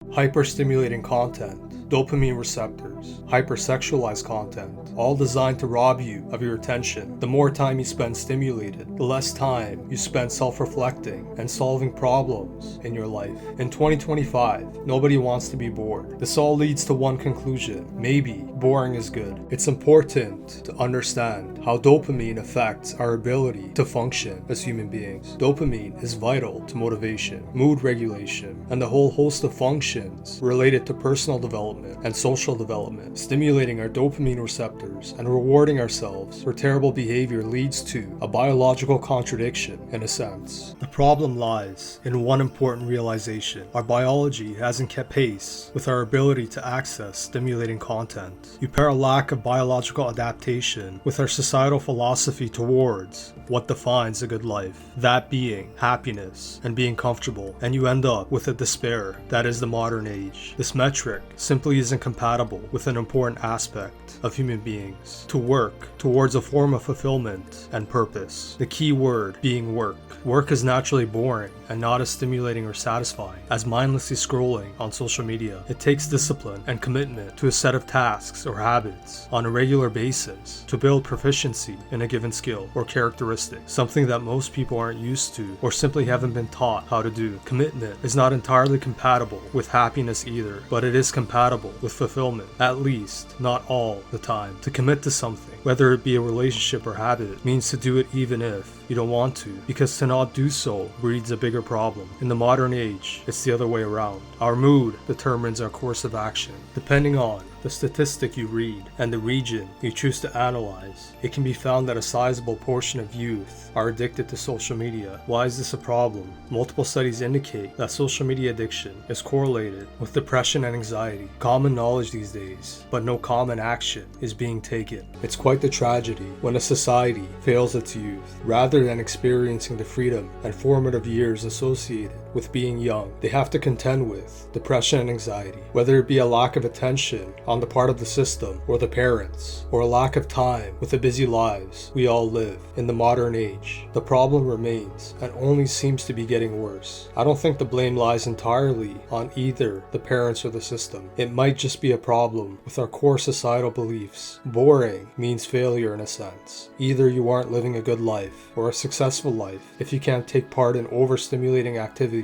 Hyperstimulating content, dopamine receptors, hypersexualized content, all designed to rob you of your attention. The more time you spend stimulated, the less time you spend self-reflecting and solving problems in your life. In 2025, nobody wants to be bored. This all leads to one conclusion: maybe boring is good. It's important to understand how dopamine affects our ability to function as human beings. Dopamine is vital to motivation, mood regulation, and the whole host of functions related to personal development and social development. Stimulating our dopamine receptors and rewarding ourselves for terrible behavior leads to a biological contradiction, in a sense. The problem lies in one important realization: our biology hasn't kept pace with our ability to access stimulating content. You pair a lack of biological adaptation with our societal philosophy towards what defines a good life, that being happiness and being comfortable, and you end up with a despair that is the modern age. This metric simply isn't compatible with an important aspect of human beings: to work towards a form of fulfillment and purpose. The key word being work. Work is naturally boring and not as stimulating or satisfying as mindlessly scrolling on social media. It takes discipline and commitment to a set of tasks or habits on a regular basis to build proficiency in a given skill or characteristic, something that most people aren't used to or simply haven't been taught how to do. Commitment is not entirely compatible with happiness either, but it is compatible with fulfillment, at least not all the time. To commit to something, whether it be a relationship or habit, means to do it even if you don't want to, because to not do so breeds a bigger problem. In the modern age, it's the other way around. Our mood determines our course of action. Depending on the statistic you read and the region you choose to analyze, it can be found that a sizable portion of youth are addicted to social media. Why is this a problem? Multiple studies indicate that social media addiction is correlated with depression and anxiety. Common knowledge these days, but no common action is being taken. It's quite the tragedy when a society fails its youth. Rather than experiencing the freedom and formative years associated with being young, they have to contend with depression and anxiety, whether it be a lack of attention on the part of the system or the parents, or a lack of time with the busy lives we all live in the modern age. The problem remains and only seems to be getting worse. I don't think the blame lies entirely on either the parents or the system. It might just be a problem with our core societal beliefs. Boring means failure in a sense. Either you aren't living a good life or a successful life if you can't take part in overstimulating activities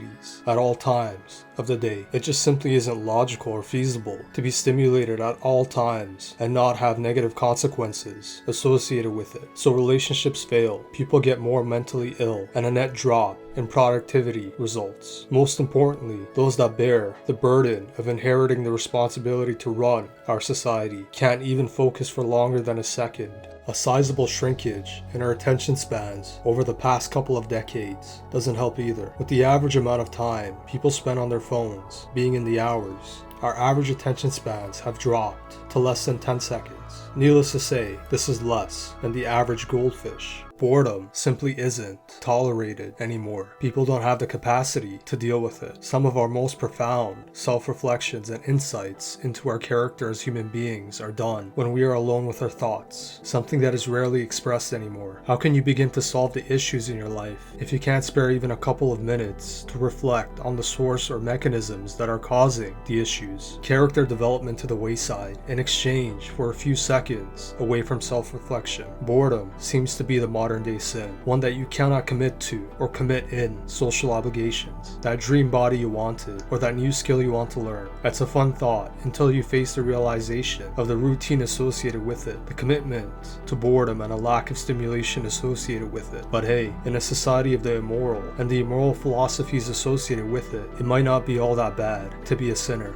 at all times of the day. It just simply isn't logical or feasible to be stimulated at all times and not have negative consequences associated with it. So relationships fail, people get more mentally ill, and a net drop in productivity results. Most importantly, those that bear the burden of inheriting the responsibility to run our society can't even focus for longer than a second. A sizable shrinkage in our attention spans over the past couple of decades doesn't help either. With the average amount of time people spend on their phones being in the hours, our average attention spans have dropped to less than 10 seconds. Needless to say, this is less than the average goldfish. Boredom simply isn't tolerated anymore. People don't have the capacity to deal with it. Some of our most profound self-reflections and insights into our character as human beings are done when we are alone with our thoughts, something that is rarely expressed anymore. How can you begin to solve the issues in your life if you can't spare even a couple of minutes to reflect on the source or mechanisms that are causing the issues? Character development to the wayside in exchange for a few seconds away from self-reflection. Boredom seems to be the modern day sin, one that you cannot commit to or commit in social obligations. That dream body you wanted or that new skill you want to learn. That's a fun thought until you face the realization of the routine associated with it, the commitment to boredom and a lack of stimulation associated with it. But hey, in a society of the immoral and the immoral philosophies associated with it, it might not be all that bad to be a sinner.